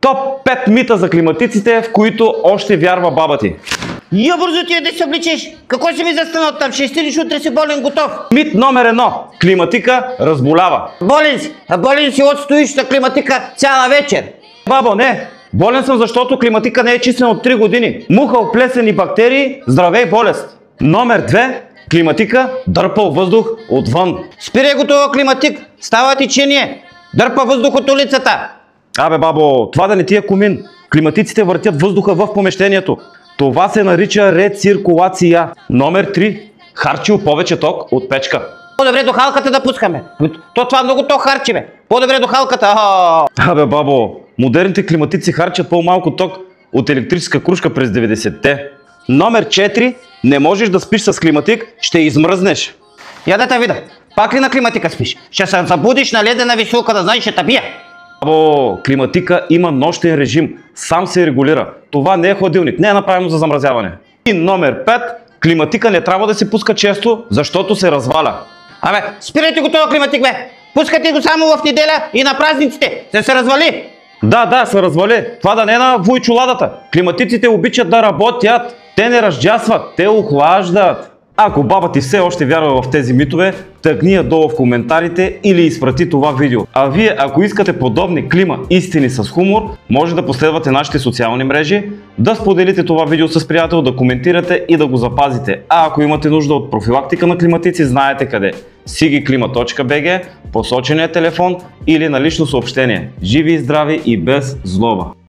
Топ 5 мита за климатиците, в които още вярва баба ти. Я бързо ти да се обличеш. Какво си ми застанал там? Ще стилиш, утре си болен готов. Мит номер 1. Климатика разболява. Болен си. Болен си, отстоиш на климатика цяла вечер. Бабо, не. Болен съм, защото климатика не е чистена от 3 години. Мухъл, плесен и бактерии, здравей болест. Номер 2. Климатика дърпал въздух отвън. Спирай го това климатик. Става течение. Дърпа въздух от улицата. Абе, бабо, това да не ти е комин. Климатиците въртят въздуха в помещението. Това се нарича рециркулация. Номер 3. Харчил повече ток от печка. По-добре до халката да пускаме. Това много ток харчи, бе. По-добре до халката. Абе, бабо, модерните климатици харчат по-малко ток от електрическа кружка през 90-те. Номер 4. Не можеш да спиш с климатик, ще измръзнеш. Я да те видя. Пак ли на климатика спиш? Ще се забудиш на ледена висулка, да знаеш, ще те бия. Бабо, климатика има нощен режим. Сам се регулира. Това не е хладилник, не е направено за замразяване. И номер 5. Климатика не трябва да се пуска често, защото се разваля. Абе, спирайте го това климатик, бе. Пускайте го само в неделя и на празниците. Се развали. Да, се развали. Това да не е на войчоладата. Климатиците обичат да работят. Те не разджасват, те охлаждат. Ако баба ти все още вярва в тези митове, тъгни я долу в коментарите или изпрати това видео. А вие, ако искате подобни клима истини с хумор, може да последвате нашите социални мрежи, да споделите това видео с приятел, да коментирате и да го запазите. А ако имате нужда от профилактика на климатици, знаете къде. sigiklima.bg, посочения телефон или на лично съобщение. Живи и здрави и без злоба!